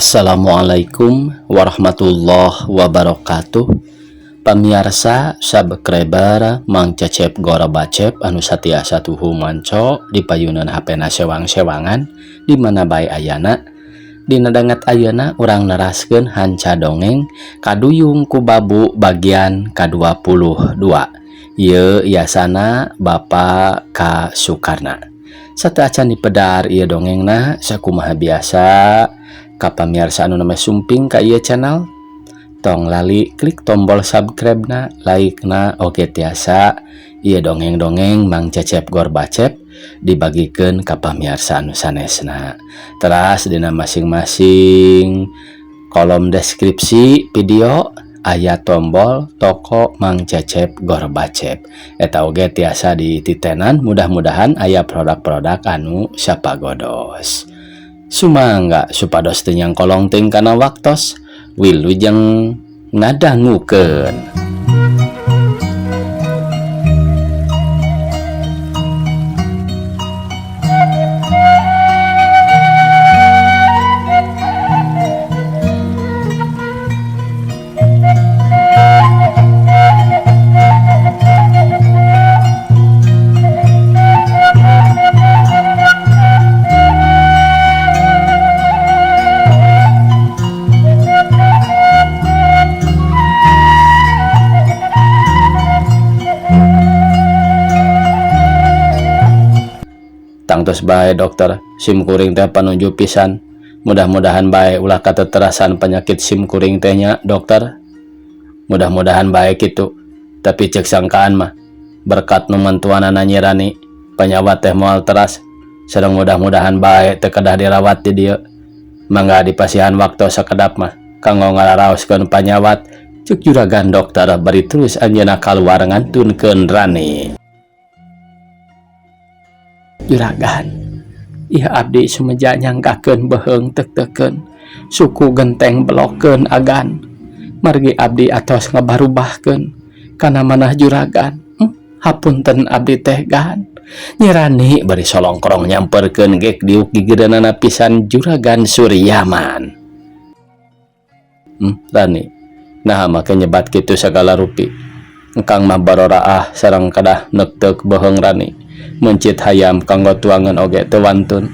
Assalamualaikum warahmatullahi wabarakatuh. Pamirsa subscriber Mang Cecep Gora Bacep anu satiasa tuhu manco di payunan HP-na sewang-sewangan di mana bae ayana. Dina dangat ayeuna urang neraskeun hanca dongeng Kaduyung ku Babu bagian ke-22. Ieu yasana Bapak Ka Sukarna. Sateuacan dipedar ieu dongengna sakumaha biasa. Ka pamirsa anu nama sumping ka ieu channel, tong lali klik tombol subscribe na, like na, oge tiasa ieu dongeng-dongeng Mang Cecep Gor Bacep dibagikeun ka pamirsa anu sanesna. Teras dina masing-masing kolom deskripsi video aya tombol toko Mang Cecep Gor Bacep. Eta oge tiasa dititenan, mudah-mudahan aya produk-produk anu sapagodos. Sumangga supados teu nyang kolong teuing kana waktos wilujeng ngadangukeun. Tangtos bae dokter, sim kuring teh panunjuk pisan. Mudah-mudahan bae ulah kateterasan penyakit sim kuring teh nya dokter. Mudah-mudahan bae kitu. Tapi cek sangkaan mah berkat nu mantuanana nyirani penyawat teh moal teras. Sareng mudah-mudahan bae teu kedah dirawat di dieu. Mangga dipasihan waktu sakedap mah kanggo ngararaoskeun penyawat. Cek juragan dokter bari terus anjeunna kaluar ngantunkeun Rani. Juragan, ieu abdi sumeja nyangkakeun beheung tek-teukeun suku genteng belokeun agan. Margi abdi atos ngabarubahkeun kana manah juragan. Hapunten abdi teh gan. Nyirani bari solongkrong nyamperkeun gek diuk gigireunana pisan Juragan Suryaman. Rani, nah make nyebat kitu sagala rupi. Engkang mah baroraah sareng kadah nekteuk beheung Rani. Mencit hayam kanggo tuangan oge teu wantun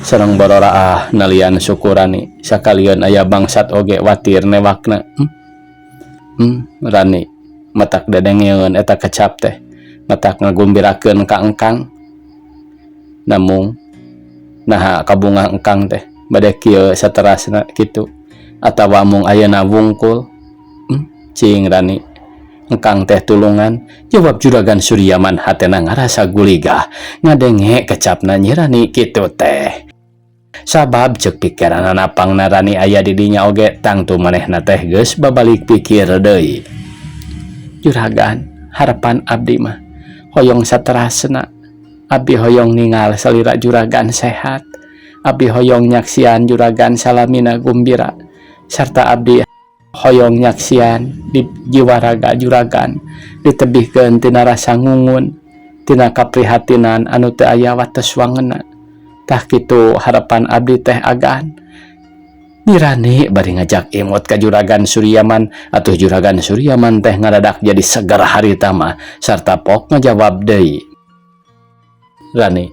sareng baroraah nalian syukurani sakalian aya bangsat oge watir newakna. Rani matak dedengeun eta kecap teh matak ngagumbirakeun ka engkang. Namung naha kabungah engkang teh bade kieu saterasna kitu atawa mung ayeuna wungkul. Cing Rani, engkang teh tulungan. Jawab Juragan Suryaman hatena ngarasa guligah ngadenge kecapna nyirani kitu teh. Sabab cek pikiranana pangna Rani aya di dinya oge tangtu manehna teh geus babalik pikir deui. Juragan, harapan abdi mah hoyong saterasna. Abdi hoyong ningal salira juragan sehat. Abdi hoyong nyaksian juragan salamina gumbira sarta abdi hoyong nyaksian di jiwa raga juragan ditebihkeun tina rasa ngungun tina kaprihatinan anu teu aya wates wangeuna. Tah kitu harapan abdi teh agan. Dirani bari ngajak imut ka Juragan Suryaman atuh Juragan Suryaman teh ngadadak jadi seger harita mah sarta pok ngajawab deui. Rani,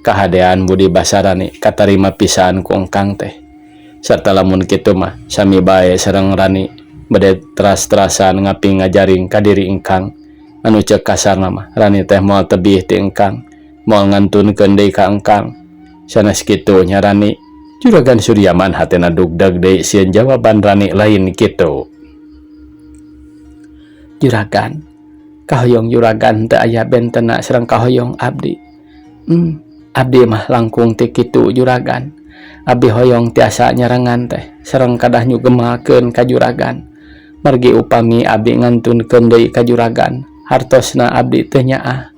kahadean budi basarani katarima pisan ku engkang teh. Sarta lamun kitu mah sami bae sareng Rani bade teras-terasan ngapi ngajaring ka diri engkang. Anu ceuk kasarna mah Rani teh moal tebih ti engkang, moal ngantunkeun deui ka engkang. Sanes kitu nya Rani, Juragan Suryaman hatena dugdeg deui sieun jawaban Rani lain kitu. Juragan, kahoyong juragan teu aya bentena sareng kahoyong abdi. Abdi mah langkung ti kitu juragan. Abdi hoyong tiasa nyarengan teh sareng kadah nyugemakeun ka juragan. Margi upami abdi ngantunkeun deui ka juragan, hartosna abdi teu nyaah.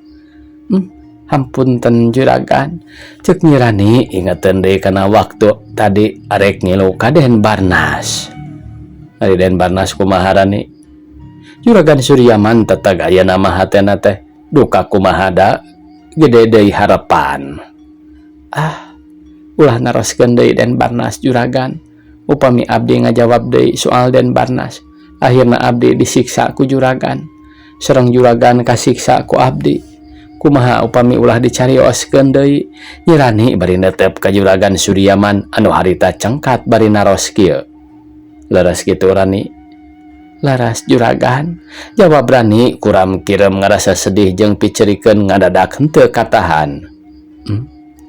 Hampunten juragan, ceuk nyirani ingeteun deui kana waktu tadi arek ngilu ka Den Barnas. Ari Den Barnas kumaha Rani? Juragan Suryaman teteg ayeuna mah hatena teh duka kumaha da gede deui harapan. Ulah naroskeun deui Den Barnas juragan, Upami abdi ngajawab deui soal Den Barnas, akhirna abdi disiksa ku juragan. Sareng juragan kasiksa ku abdi. Kumaha upami ulah dicarioskeun deui, Nyi Rani bari netep ka juragan Suryaman anu harita cengkat bari naros kieu. Leres kitu Rani. Laras juragan, jawab Rani kuram kirem ngarasa sedih jeung picerikeun ngadadak henteu katahan.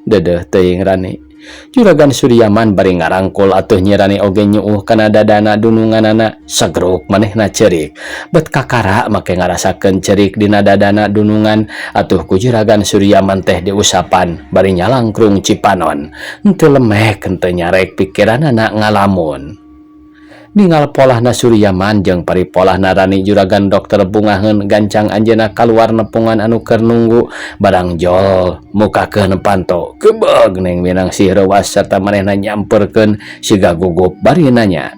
Dedeh teuing Rani. Juragan Suryaman bari ngarangkul atuh Nyi Rani oge nyuuh kana dadana dununganana sagruk manehna ceurik. Bet kakara make ngarasakeun ceurik dina dadana dunungan atuh ku Juragan Suryaman teh diusapan bari nyalangkrung cipanon. Henteu lemek henteu nyarek pikiranana ngalamun. Ningal polahna Suryaman jeung paripolahna Rani Juragan dokter bungaheun gancang anjeunna kaluar nepungan anu keur nunggu barang jol mukakeun panto kebeg Neng Winangsih reuas sarta manehna nyamperkeun siga gugup bari nanya,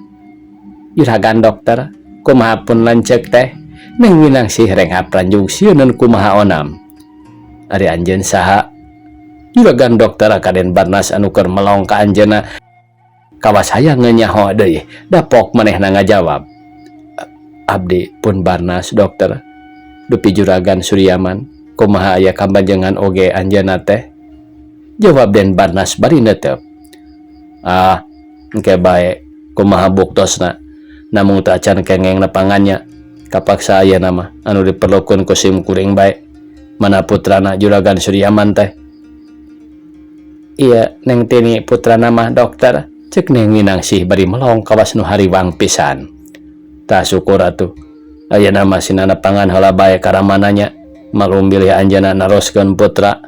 "Juragan dokter, kumaha pun lanceuk teh?" Neng Winangsih renghap ranjung sieun kumaha onam. "Ari anjeun saha?" Juragan dokter Kaden Barnas anu keur melong ka anjeunna kawas hayang nyaho deui, dapok manehna ngajawab, "Abdi pun Barnas dokter." Dupi Juragan Suryaman, "Kumaha aya kambanjengan oge anjeunna teh?" Jawab Den Barnas bari neuteup, engke bae, kumaha buktosna, namung teu acan kengeng nepangannya, kapaksa ayeuna mah anu diperlukeun ku sim kuring bae. Mana putrana Juragan Suryaman teh?" "Iya, Neng Tini putrana mah dokter," cek Neng Winangsih bari melong kawas nu hariwang pisan. "Tah syukur atuh, ayeuna mah sina nepangan heula bae karamananya, malum bilih anjeunna naroskeun putra."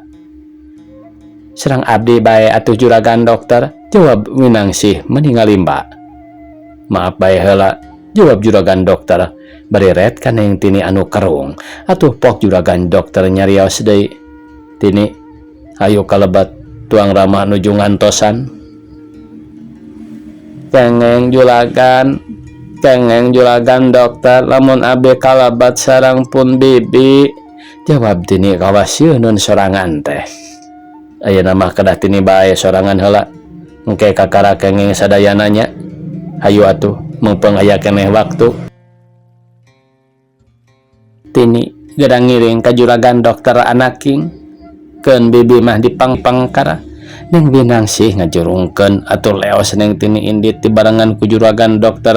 "Serang abdi bae atuh Juragan dokter," jawab Winangsih meningali Mbak. "Maaf bae heula," jawab Juragan dokter bari ret ka Neng Tini anu kerung. Atuh pok Juragan dokter nyarios deui, "Tini, hayu kalebat tuang rama nuju ngantosan." Kengeng juragan dokter, lamun abdi kalabat sareng pun bibi," jawab Tini kawas sieun sorangan teh. "Ayeuna mah kedah Tini bae sorangan heula, engke kakara kengeng sadayana nya. Hayu atuh mumpung aya keneh waktu." Tini gedang ngiring ka juragan dokter anaking, keun bibi mah dipangpangkara. Neng Winangsih ngajurungkeun atuh leos Neng Tini indit dibarengan ku juragan dokter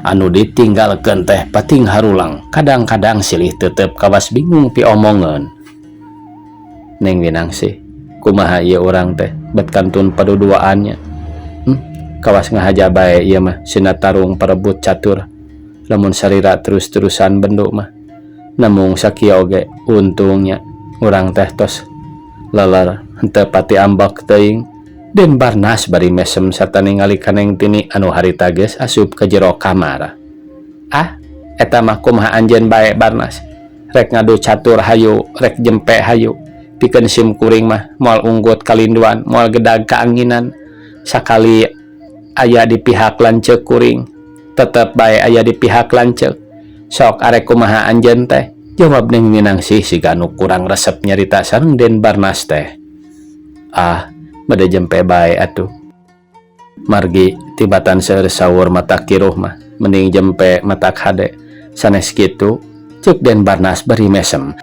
anu ditinggalkeun teh pating harulang, kadang-kadang silih teuteup kawas bingung pi omongeun. "Neng Winangsih, kumaha ieu urang teh bet kantun paduduaannya? Kawas ngahaja bae ieu mah sina tarung parebut catur, lamun sarira terus-terusan bendu mah. Namung sakieu oge untungnya urang teh tos leler henteu pati ambek teuing." Den Barnas bari mesem sarta ningali ka Neng Tini anu harita geus asup ka jero kamar. Eta mah kumaha anjeun bae Barnas, rek ngadu catur hayu, rek jempe hayu, pikeun sim kuring mah moal unggut kalinduan, moal gedag kaanginan. Sakali aya di pihak lanceuk kuring, tetep bae aya di pihak lanceuk. Sok arek kumaha anjeun teh?" jawab Neng Winangsih siga anu kurang resep nyarita sareng Den Barnas teh. Bade jempe bae atuh. Margi tibatan seueur saur matak kiruh mah, mending jempe matak hade. Sanes kitu, cek Den Barnas bari mesem.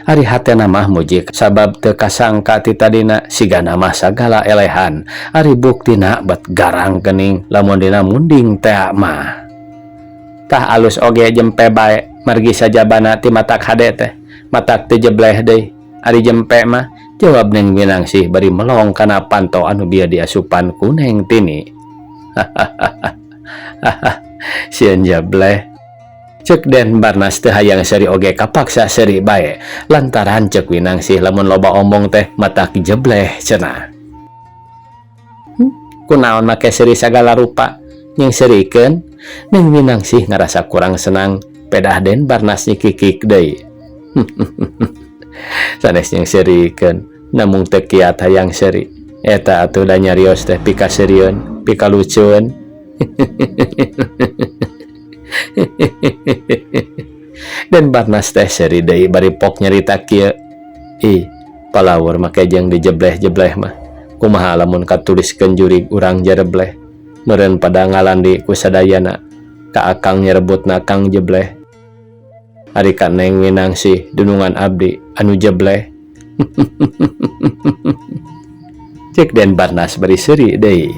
Ari hatena mah muji sabab teu kasangka ti tadina sigana mah sagala elehan. Ari buktina bet garang geuning lamun dina munding teh mah. Tah alus oge jempe bae, margi sajabana ti matak hade teh, matak teu jebleh deui. Ari jempe mah, jawab Neng Winangsih bari melong kana panto anu bieu diasupan ku Neng Tini. "Sieun jebleh," cek Den Barnas teu hayang seuri oge kapaksa seuri bae, lantaran cek Winangsih lamun loba omong teh matak jebleh cenah. "Kunaon make seuri sagala rupa, nying seurikeun?" Neng Winangsih ngarasa kurang senang, pedah Den Barnas nyikik deui. "Sanes nying seurikeun, namung teu kiat hayang seuri. Eta atuh da nyarios teh pika seurieun, pika lucueun." Den Barnas teh seuri deui bari pok nyarita kieu. "Palawur make jeung dijebleh-jebleh mah, kumaha lamun katuliskeun jurig urang jerebleh meureun pada ngalandi ku sadayana ka akang nyerebutna Kang Jebleh ari ka Neng Winangsi dunungan abdi anu jebleh. Cek Den Barnas bari seuri deui.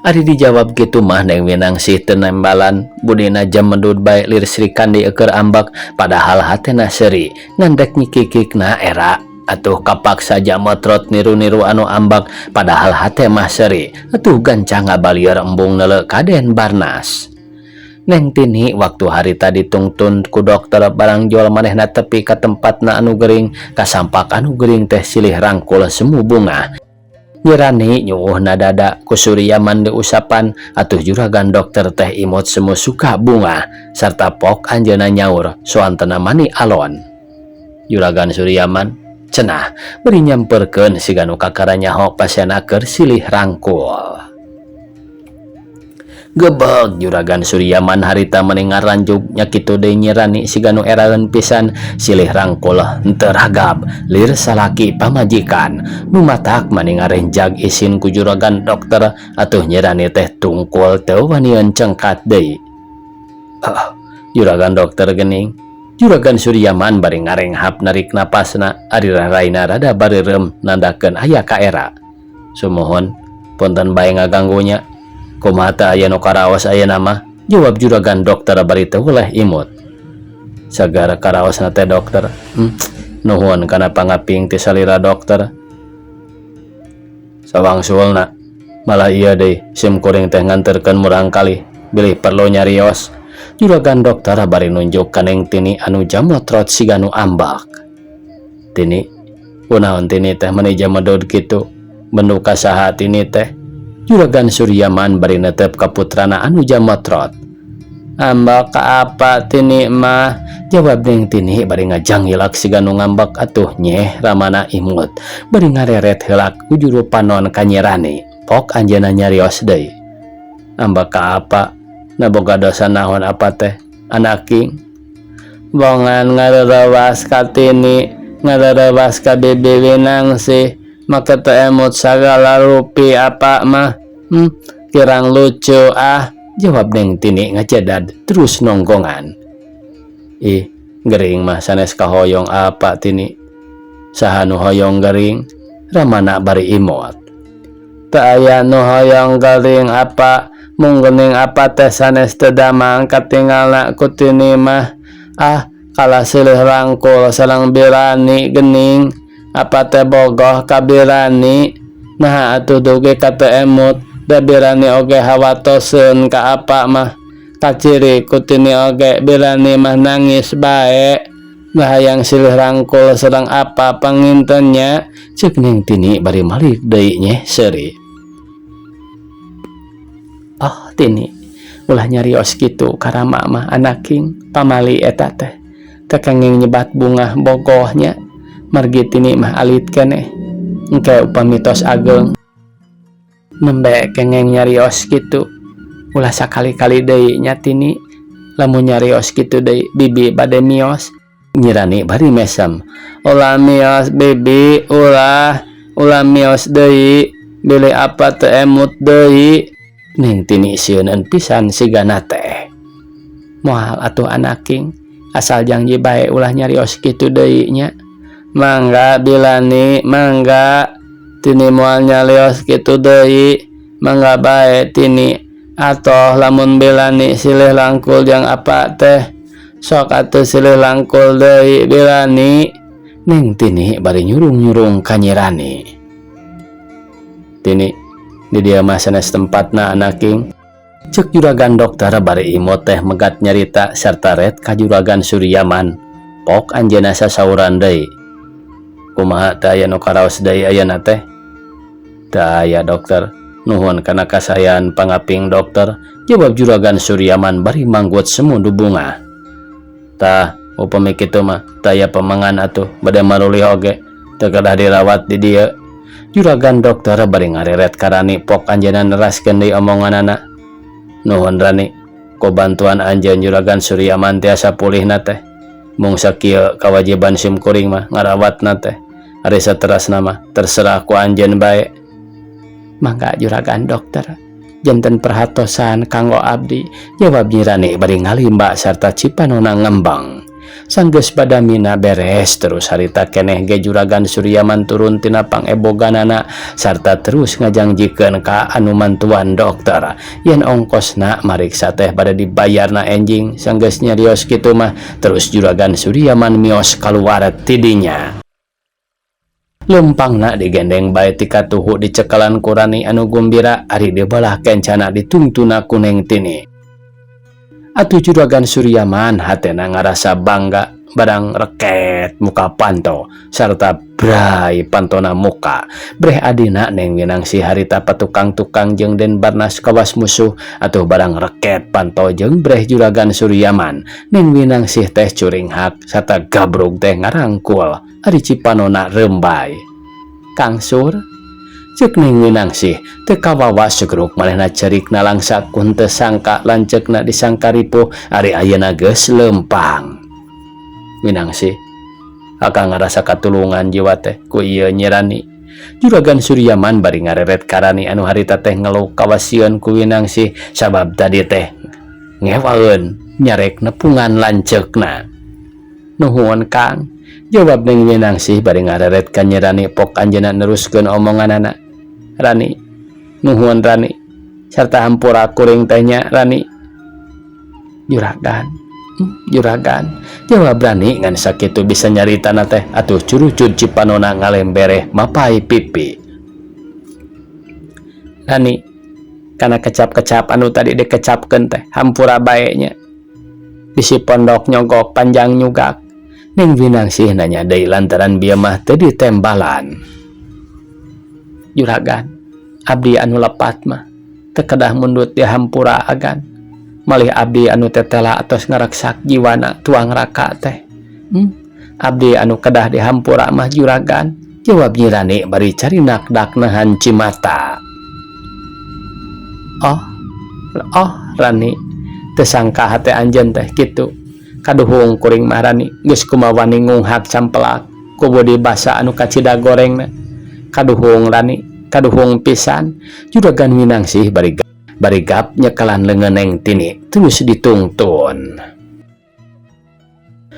Ari dijawab kitu mah Neng Winangsi teu nembalan budina jam mendut bae lir Sri Kandi keur ambak padahal hatena seuri ngandek nyikikikna era atuh kapak saja motrot niru-niru anu ambak padahal hate mah seuri atuh gancang ngabalieur embung neuleuh ka Den Barnas. Neng Tini waktu harita ditungtun ku dokter barang jual manehna tepi ka tempatna anu gering kasampak anu gering teh silih rangkul semu bunga. Nyirani nyuuhna dada ku Suryaman diusapan atuh juragan dokter teh imut semu suka bunga sarta pok anjeunna nyaur soantena mani alon. Juragan Suryaman cenah beri nyamperkeun siga nu kakara nyaho pasien keur silih rangkul. Gebeg juragan Suryaman harita meningal ranjuk nya kitu deui Nyirani siga nu eraeun pisan silih rangkul henteu ragab lir salaki pamajikan nu matak meningal renjag isin ku juragan dokter atuh Nyirani teh tungkul teu wanieun cengkat deui. Juragan dokter geuning juragan Suryaman bari ngarenghap narik napasna ari raraina rada bareureum nandakeun aya ka era. Sumohon punten bae ngaganggunya. Kumaha teh aya nu karaos ayeuna mah? Jawab juragan dokter bari teu weleh imut. Sagara karaosna teh dokter. Nuhun kana pangaping ti salira dokter. Sawangsulna malah ieu deui sim kuring teh nganterkeun murang kali bilih perlu nyarios. Juragan dokter bari nunjuk ka Neng Tini anu jamotrot siga nu ambak. Tini, kunaon Tini teh meuni jamedod kitu? Bendu ka saha Tini teh? Juragan Suryaman bari netep ka putrana anu jamotrot. Ambak ka apa Tini mah? Jawab Neng Tini bari ngajanggilak siga nu ngambak atuh nyeh ramana imut. Bari ngareret heulak ku juru panon ka Nyirani. Pok anjeunna nyarios deui. Ambak ka apa? Naboga dosa naon apa teh? Anaking. Bongan ngarerewas ka Tini, ngarerewas ka Bibi Winangsi. Maka teu emut sagala rupi apa mah kirang lucu jawab Neng Tini ngacedad terus nongkongan. Ih gering mah sanes kahoyong apa Tini? Saha nu hoyong gering? Ramana bari imut. Teu aya nu hoyong gering apa mung geuning apa teh sanes teu damang katinggalna ku Tini mah kala silih rangkul sareng Birani geuning apa teh bogoh ka Birani nah atuh dugi ka teu emut da Birani oge hawatoseun ka apa mah kaciri ku Tini oge Birani mah nangis bae hayang silih rangkul sareng apa pangintennya ceuk Neng Tini bari malik deui nyeh seuri. Tini ulah nyarios kitu karama mah anaking pamali eta teh teu kenging nyebat bunga bogohnya. Margi Tini mah alit keneh engke upamitos ageng nembe kengeng nyarios kitu ulah sakali-kali deui nya Tini lamun nyarios kitu deui bibi bade mios. Nyirani bari mesem ulah mios bibi ulah mios deui bilih apa teu emut deui. Neng Tini sieuneun pisan sigana teh moal atuh anaking asal janji bae ulah nyarios kitu deui nya. Mangga Bilani mangga Tini moal nyarios kitu deui mangga bae Tini atoh lamun Bilani silih langkul jeung apa teh sok atuh silih langkul deui Bilani. Neng Tini bari nyurung-nyurung ka Nyirani. Tini di dieu mah sanes tempatna anaking ceuk juragan dokter bari imut teh megat nyarita sarta ret ka juragan Suryaman. Pok anjeunna sasauran deui. Kumaha teh aya nu karaos deui ayeuna teh? Teu aya dokter. Nuhun kana kasayan pangaping dokter. Jawab juragan Suryaman bari manggut semu du bunga. Tah upami kitu mah teu aya pamangan atuh bade marulih oge teu kedah dirawat di dieu. Juragan dokter bari ngareret ka Rani. Pok anjeunna neraskeun deui omonganana. Nuhun Rani, ku bantuan anjeun juragan Suryaman tiasa pulihna teh. Mung sakieu kawajiban sim kuring mah ngarawatna teh. Ari sateras nama terserah ku anjeun bae. Mangga juragan dokter, janten perhatosan kanggo abdi, jawab Nyi Rani bari ngalimba sarta Cipanona ngembang. Sanggeus badamina beres terus harita keneh ge juragan Suryaman turun tina pangeboganana sarta terus ngajangjikeun ka anu mantuan dokter yen ongkosna mariksa teh bade dibayarna enjing. Sanggeus nyarios kitu mah terus juragan Suryaman mios kaluar ti dinya. Lempangna digendeng bae ti katuhu dicekalan ku Rani anu gumbira ari dibelah kencana ditungtuna kuneng tini. Atuh juragan Suryaman hatena ngarasa bangga barang reket muka panto sarta brai pantona muka breh adina neng Winangsi harita patukang-tukang jeung Den Barnas kawas musuh atuh barang reket panto jeung breh juragan Suryaman neng Winangsi teh curing hak sarta gabrug teh ngarangkul ari Cipanona rembay. Kang Sur, cek neng Winangsi teu kawawa segeruk manehna cerikna langsa kun teu sangka lanceukna disangka ripuh ari ayeuna geus lempang. Winangsi, akang ngarasa katulungan jiwa teh ku ieu Nyi Rani. Juragan Suryaman bari ngareret ka Rani anu harita teh ngeluh kawasieun ku Winangsi sabab tadi teh ngewaeun nyarek nepungan lanceukna. Nuhun Kang, jawab neng Winangsi bari ngareret ka Nyi Rani pok anjeunna neruskeun omonganana. Rani, nuhun Rani, sarta hampura kuring teh nya Rani. Juragan, jawab Rani ngan sakitu bisa nyaritana teh atuh curucud Cipanona ngalembereh mapai pipi. Rani, kana kecap-kecap anu tadi dikecapkeun teh hampura bae nya. Bisi pondok nyogok panjang nyugak. Neng Winangsi nanya deui lantaran bieu mah teu ditembalan. Juragan, abdi anu lepat mah teu kedah mundut di hampura agan. Malih abdi anu tetela atos ngaraksak jiwana tuang raka teh. Abdi anu kedah di hampura mah juragan, jawab Nyi Rani bari carinak daknahan Cimata. Oh Rani, teu sangka hate anjeun teh kitu. Kaduhung kuring mah Rani geus kumaha ningunghak campelak ku bodi basa anu kacida gorengna. Kaduhung Rani, kaduhung pisan. Juragan Winangsi bari gap nyekelan leungeuneng tini terus ditungtun.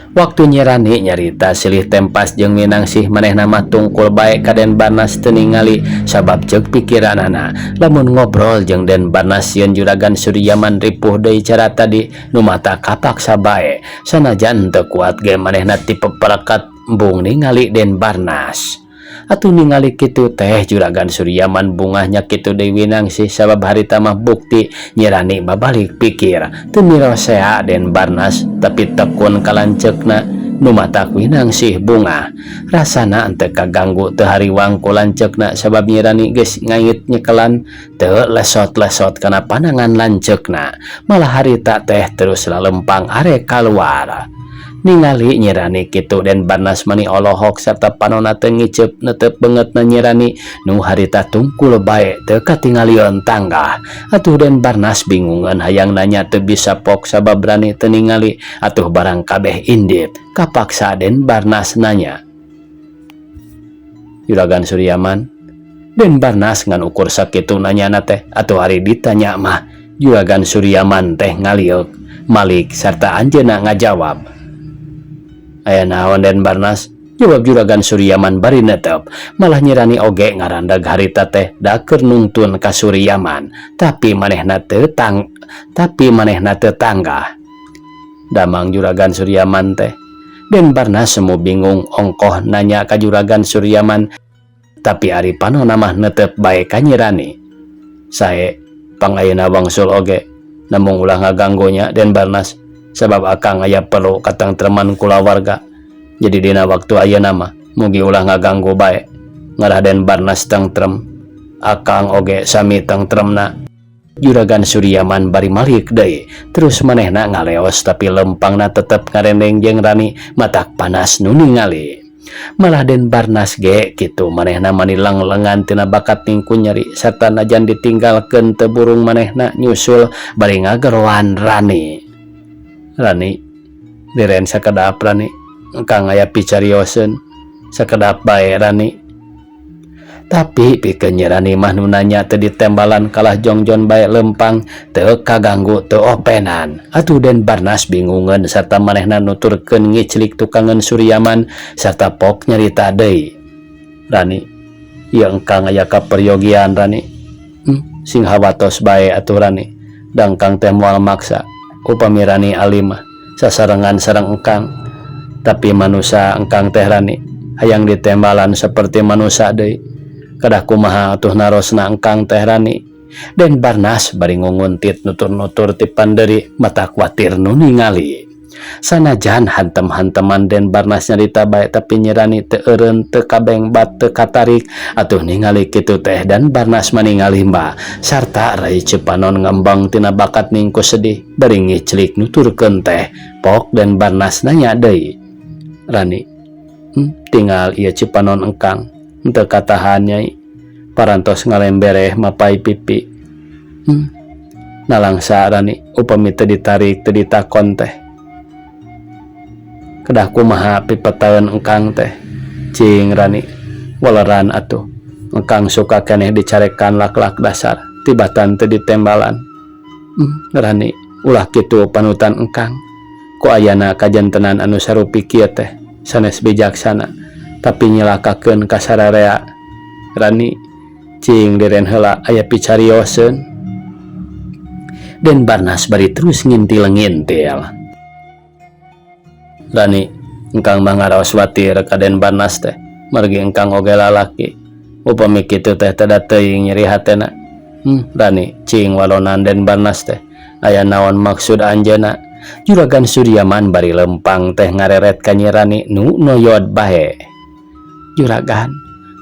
Waktu Nyi Rani nyarita silih tempas jeung Winangsi manehna mah tungkul bae ka Den Barnas teu ningali sabab ceuk pikiranana lamun ngobrol jeung Den Barnas sieun juragan Suryaman ripuh deui cara tadi nu mata kapaksa bae sanajan teu kuat ge manehna tipe pelekat embung ningali Den Barnas. Atuh ningali kitu teh juragan Suryaman bungahnya kitu deui Winangsi sabab harita mah bukti Nyi Rani babalik pikir teu mirosea Den Barnas tapi tekun kalanceukna nu matak Winangsi bungah rasana teu kaganggu teu hariwang ku lanceukna sabab Nyi Rani geus ngait nyekelan teu lesot-lesot kana panangan lanceukna malah harita teh terus lalempang are kaluar. Ningali Nyi Rani kitu Den Barnas mani olohok sarta panonna teu ngiceup neuteup beungeutna Nyi Rani nu harita tungkul bae teu katinggalion tangga. Atuh Den Barnas bingungan hayang nanya teu bisa pok sabab Rani teu ningali atuh barang kabeh indit. Kapaksa Den Barnas nanya. Juragan Suryaman, Den Barnas ngan ukur sakitu nanyana teh atuh hari ditanya mah Juragan Suryaman teh ngaliuk malik sarta anjeunna ngajawab. Aya naon Den Barnas, jawab Juragan Suryaman bari netep. Malah Nyi Rani oge ngarandag harita teh da keur nungtun ka Suryaman tapi manehna teu tangga. Damang Juragan Suryaman teh. Den Barnas semu bingung ongkoh nanya ka Juragan Suryaman tapi ari panonna mah netep bae ka Nyi Rani. Sae pangayeuna wangsul oge namung ulah ngaganggunya Den Barnas sabab akang aya perlu katengtreman kulawarga. Jadi dina waktu ayeuna mah mugi ulah ngaganggu bae. Ngarah Den Barnas tentrem, akang oge sami tentremna. Juragan Suryaman bari malik deui, terus manehna ngaleos tapi lempangna tetep ngarendeng jeung Rani matak panas nu ningali. Malah Den Barnas ge kitu manehna manilang lengan tina bakat ningku nyeri sarta najan ditinggalkeun teu burung manehna nyusul bari ngageroan Rani. Rani, diren sakedap Rani, engkang aya picarioseun. sakedap bae Rani. Tapi pikeun Rani mah nu nanya teu ditembalan kalah jongjon bae lempang teu kaganggu teu openan. Atuh Den Barnas bingungan sarta manehna nuturkeun ngiclik tukangan Suryaman sarta pok nyarita deui. Rani, ieu engkang aya kaperyogian Rani. Sing hawatos bae atuh Rani. Dangkang teh moal maksa. Upami Rani alimah sasarengan sareng engkang. Tapi manusia engkang teh Rani hayang ditembalan seperti manusia deui. Kadah kumaha atuh narosna engkang teh Rani. Den Barnas bari ngunguntit nutur-nutur ti Panderi mata kuatir nu ningali. Sanajan hantem-hanteman Den Barnas nyarita bae tapi Nyi Rani teu eureun teu kabengbat teu katarik atuh ningali kitu teh Dan Barnas maningali Mbah sarta Rai Cipanon ngembang tina bakat ningku sedih bari ngiclik nuturkeun teh pok Den Barnas nanya deui. Rani, tinggal ieu Cipanon engkang teu katahan Nyai parantos ngalembereh mapai pipi. Nalangsa Rani upami teu ditarik teu ditakon teh. Kedah kumaha pipetaeun engkang teh cing Rani waleran atuh engkang suka keneh dicarekan lak-lak dasar tibatan teu ditembalan. Rani ulah kitu panutan engkang ku ayana kajantenan anu sarupi kieu teh sanes bijaksana tapi nyilakakeun ka sararea. Rani cing diren heula aya picarioseun. Den Barnas bari terus ngintil-ngintil. Rani, engkang mah ngaraos watir ka Den Barnas teh margi engkang oge lalaki upami kitu teh tada teuing nyeri hatena. Rani cing walonan Den Barnas teh aya naon maksud anjeunna. Juragan Suryaman bari lempang teh ngareret ka Nyi Rani nu noyod bae. Juragan,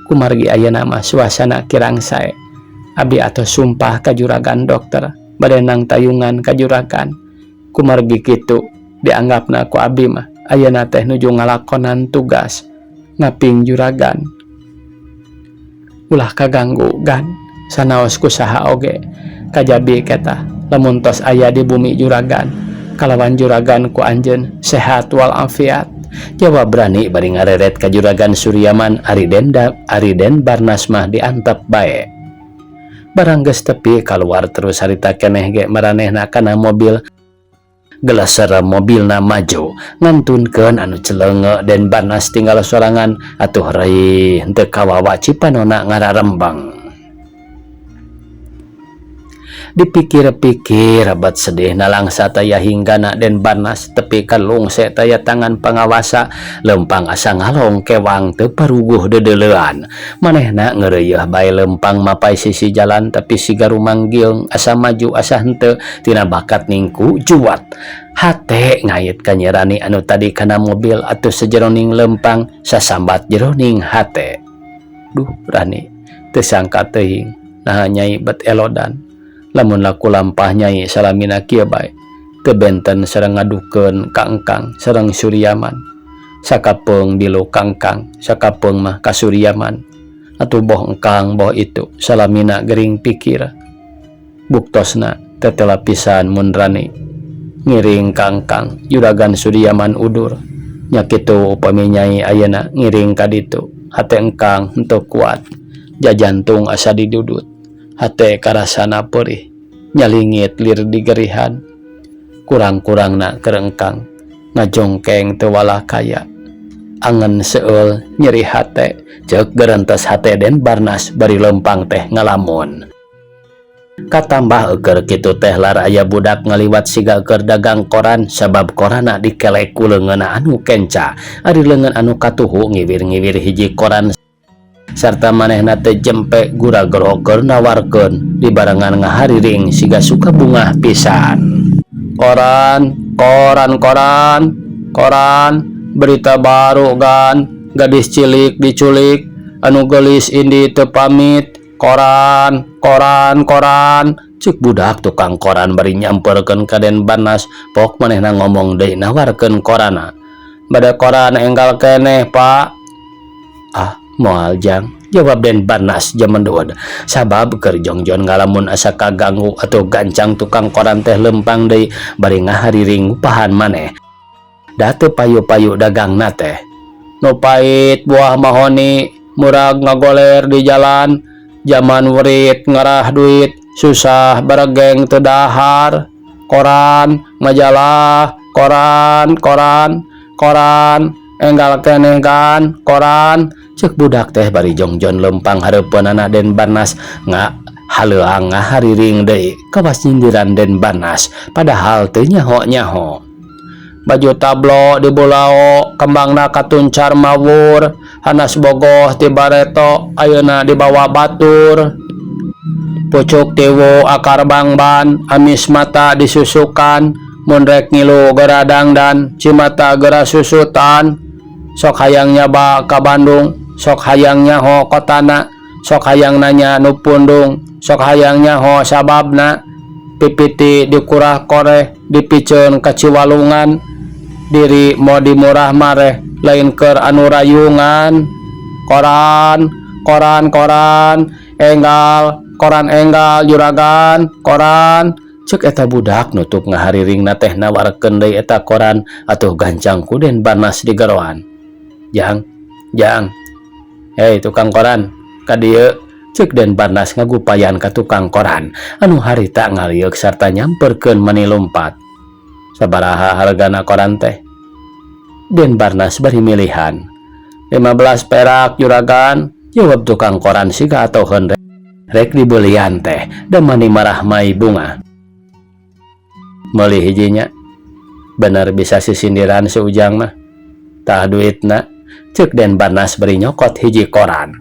kumargi ayeuna mah suasana kirang sae. Abdi atos sumpah ka Juragan dokter bade nang tayungan ka Juragan. Kumargi kitu dianggapna ku abdi mah ayeuna teh nuju ngalakonan tugas ngaping Juragan. Ulah kaganggu gan sanaos kusaha oge kajabi keta lamun tos aya di bumi Juragan kalawan Juragan ku anjeun sehat wal afiat. Jawab Rani bari ngareret ka Juragan Suryaman ari Den Barnas mah diantep bae. Barang geus tepi kaluar terus harita keneh ge maranehna kana mobil. Gelasar mobilna maju ngantunkeun anu celenge Den Barnas tinggal sorangan atuh Rai henteu kawawa Cipanonna ngararembang. Dipikir-pikir rabat sedih nalangsa taya hinggana Den Barnas tepi kalungse taya tangan pangawasa lempang asa ngalong kewang teu paruguh dedeleuan. Manehna ngeureuyeuh bae lempang mapai sisi jalan tapi siga rumanggil asa maju asa henteu tina bakat ningku juat. Hate ngait ka Nyi Rani anu tadi kana mobil atuh sejeroning lempang sasambat jeroning hate. Duh Rani teu sangka teuing naha Nyai bet elodan. Lamun laku lampah Nyai salamina kieu bae teu benten sareng ngadukeun ka engkang sareng Suryaman. Sakapeung dilu kangkang sakapeung mah ka Suryaman. Atuh boh engkang boh itu salamina gering pikir. Buktosna tetela pisan mun Rani ngiring kangkang Juragan Suryaman udur. Nya kitu upami Nyai ayeuna ngiring ka ditu hate engkang henteu kuat. Jajantung asa didudut. Hate karasana perih nyalingit lir digerihan. Kurang-kurangna kerengkang ngajongkeng teu walah kaya. Angen seueul nyeri hate ceuk gerentes hate Den Barnas bari lempang teh ngalamun. Katambah euker kitu teh lar aya budak ngaliwat siga keur dagang koran sabab korana dikelek ku leungeunna anu kenca. Ari leungeun anu katuhu ngiwir-ngiwir hiji koran sarta manehna teh jempe gura-goroger nawarkeun di barengan ngahariring siga suka bungah pisan. Koran, berita baru gan, gadis cilik diculik, anu geulis indi teu pamit, koran, cek budak tukang koran bari nyamperkeun ka Den Barnas, pok manehna ngomong deui nawarkeun korana. Bade koran enggal keneh, Pak. Ah, moal jang, jawab Den Barnas jamendeud sabab keur jongjon ngalamun asa kaganggu atau gancang tukang koran teh lempang deui bari ngahariring upahan maneh. Da teu payu-payu dagangna teh nu pait buah mahoni murag ngagoler di jalan zaman werit ngarah duit susah beregeng teu dahar koran majalah koran enggal keneh kan koran cek budak teh bari jongjon lempang hareupeunana Den Barnas haleuang ngahariring deui kawas nyindiran Den Barnas padahal teu nyaho baju tablo di bulao kembangna katuncar mawur hanas bogoh ti bareto ayeuna dibawa batur pucuk tiwu akar bangban amis mata disusukan mundrek ngilu geradang dan cimata gera susutan sok hayang nyaba ka Bandung sok hayang nyaho kotana sok hayang nanya nu pundung sok hayang nyaho sababna pipiti dikurah koreh dipiceun ka Ciwalungan diri mau dimurah mareh lain keur anu rayungan koran enggal juragan koran cek eta budak nutup ngahariringna teh nawarkeun deui eta koran atuh gancang ku Den Barnas di garoan jang hei tukang koran ka dieu cek Den Barnas ngagupayan ka tukang koran anu harita ngaliuk sarta nyamperkeun mani lompat sabaraha hargana koran teh Den Barnas bari milihan 15 perak juragan jawab tukang koran siga atoheun rek dibelian teh da mani marah mai bunga meuli hijinya bener bisa sisindiran seujang mah tah duitna cek Den Barnas beri nyokot hiji koran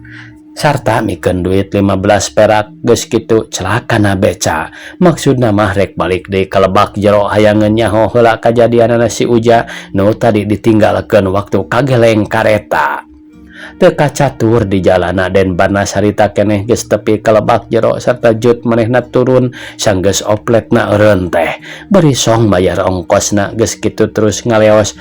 sarta mikeun duit 15 perak geus kitu celakana beca maksudna mah rek balik deui ka Lebak Jero hayangeun nyaho heula kajadianana si Uja nu tadi ditinggalkeun waktu kageleng kareta teu kacatur di jalana Den Barnas harita keneh geus tepi ka Lebak Jero sarta jut manehna turun sanggeus opletna eureun teh bari song bayar ongkosna geus kitu terus ngaleos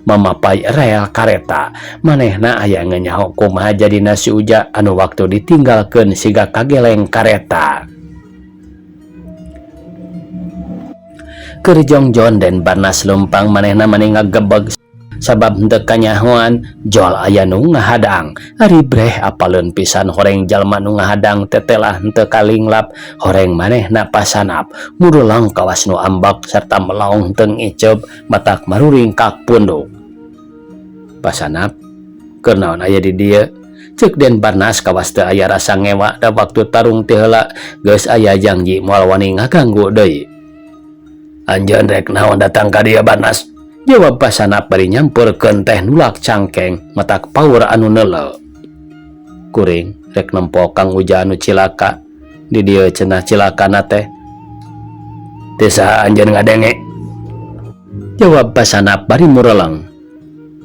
mamapai rel kareta manehna aya nyaho kumaha jadina si Uja anu waktu ditinggalkeun siga kageleng kareta keur jongjon Den Barnas lempang manehna mani ngagebeg sabab henteu kanyahoan jol aya nu ngahadang ari breh apaleun pisan horeng jalma nu ngahadang tetelah henteu kalinglap horeng manehna pasanap murulang kawas nu ambak sarta melaong teu ngiceup matak maruring kak punduk pasanap keur naon aya di dieu cek Den Barnas kawas teu aya rasa ngewa da waktu tarung ti heula geus aya janji moal wani ngaganggu deui anjeun rek naon datang ka dieu Barnas jawab pasanap bari nyamperkeun teh nulak cangkeng matak paur anu neuleuh kuring rek nempo Kang Uja anu cilaka di dieu cenah cilakana teh teu saha anjeun ngadenge jawab pasanap bari mureleng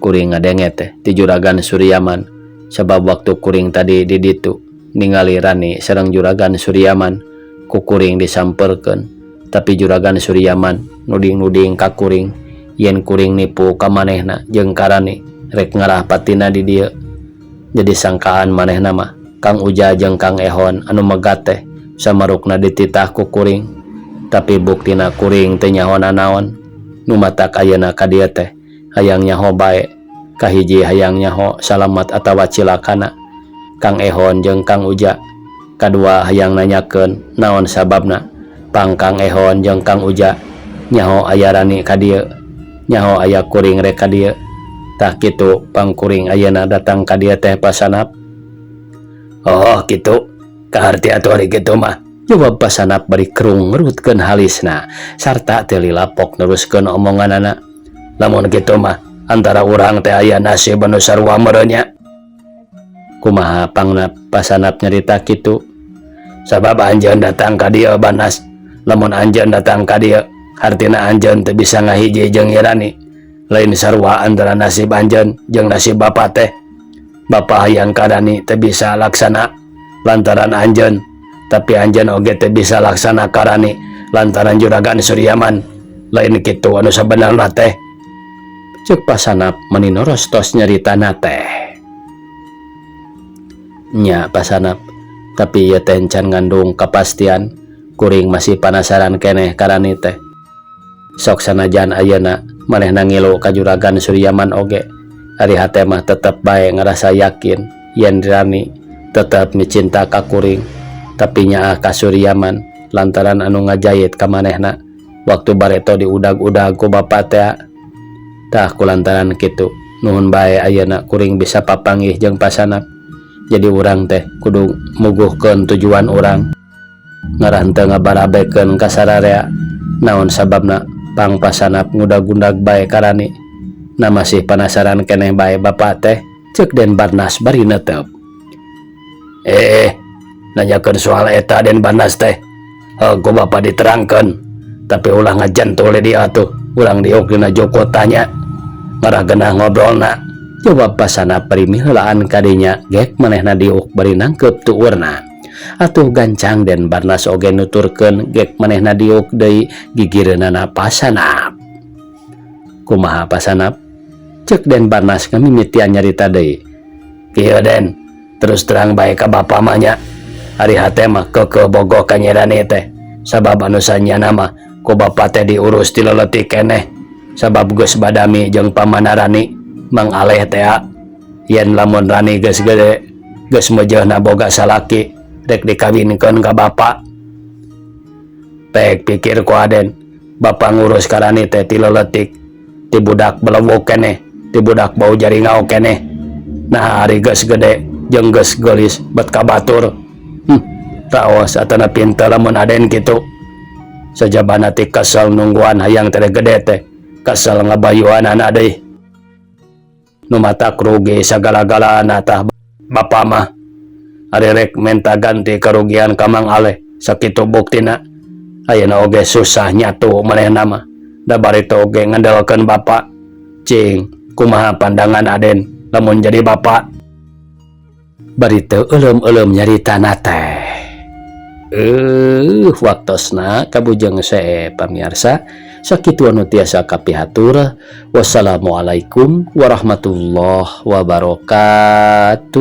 kuring ngadenge teh ti Juragan Suryaman sabab waktu kuring tadi di ditu ningali Rani sareng Juragan Suryaman ku kuring disamperkeun tapi Juragan Suryaman nuding-nuding ka kuring yen kuring nipu ka manehna jeung ka Rani rek ngarah patina di dieu jadi sangkaan manehna mah Kang Uja jeung Kang Ehon anu megat teh samarukna dititah ku kuring tapi buktina kuring teu nyaho nanaon nu matak ayeuna ka dieu teh hayang nyaho bae kahiji hayang nyaho salamat atawa cilakana Kang Ehon jeung Kang Uja kadua hayang nanyakeun naon sababna pang Kang Ehon jeung Kang Uja nyaho aya Rani ka dieu nyaho aya kuring rek ka dieu tah kitu pang kuring ayeuna datang ka dieu teh pasanap oh kitu kaharti atuh ari kitu mah jawab pasanap bari kerung ngerutkeun halisna sarta teu lilapok neruskeun omonganana lamun kitu mah antara urang teh aya nasib anu sarua meureun nya kumaha pangna pasanap nyarita kitu sabab anjeun datang ka dieu Barnas lamun anjeun datang ka dieu artina anjeun teu bisa ngahiji jeung Rani lain sarua antara nasib anjeun jeung nasib bapa teh bapa hayang ka Rani teu bisa laksana lantaran anjeun tapi anjeun oge teu bisa laksana ka Rani lantaran Juragan Suryaman lain kitu anu sabenerna teh cek pasanap mani norostos nyaritana teh nya pasanap tapi ieu teh can ngandung kepastian kuring masih penasaran keneh ka Rani teh sok sanajan ayeuna manehna ngilu ka Juragan Suryaman oge Ari hate mah tetep bae ngerasa yakin yen Rani tetep micinta ka kuring, tapi nyaah kasuriaman lantaran anu ngajayit ka manehna waktu bareto diudag-udag ku bapa teh. Tah kulantaran kitu nuhun bae ayeuna kuring bisa papanggih jeung pasanap. Jadi urang teh kudu muguhkeun tujuan urang ngaran teu ngabarabekeun ka sararea naon sababna pang pasanap ngudag-undag bae ka Rani. Na masih penasaran keneh bae bapa teh, ceuk Den Barnas bari neuteup. Nanyakeun soal eta Den Barnas teh. Ku bapa diterangkeun, tapi ulah ngajantul di atuh. Ulang diuk dina joko tanya. Ngarah geunah ngobrolna. Jawab pasanap bari miheulaan kadinya gek manehna diuk bari nangkeup tuurna. Atuh gancang Den Barnas oge nuturkeun gek manehna diuk deui gigireunana pasanap. Kumaha pasanap? Cek Den Barnas ngamimitian nyarita deui. Kieu Den, terus terang bae ka bapa mah nya. Ari hate mah keukeuh bogoh ka Nyi Rani teh. Sabab anu sanyana mah ku bapa teh diurus ti leuletik keneh. Sabab geus badami jeung pamana Rani, Mang Aleh teh. Yen lamun Rani geus gede, geus meujeuhna boga salaki, rek dikawinkeun ka bapa. Pek pikir ku Aden, bapa ngurus ka Rani teh ti leuletik, ti budak belewuk keneh, ti budak bau jaringau keneh. Nah hari geus gede jeung geus geulis bet kabatur. Raos atana pinter lamun Aden kitu. Sajabana ti kesel nungguan hayang teh gede teh, kesel ngabayuan anak deui. Nu matak rugi sagala-galana tah bapa mah. Ari rek menta ganti kerugian ka Mang Aleh, sakitu buktina. Ayeuna oge susah nyatu manehna mah. Da bari teh oge ngandelkeun bapa. Cing, kumaha pandangan Aden lamun jadi bapa? Bari teu euleum-euleum nyaritana teh. Waktosna kabujeng sae pamirsa. Sakitu anu tiasa kapihatur. Wassalamualaikum warahmatullahi wabarakatuh.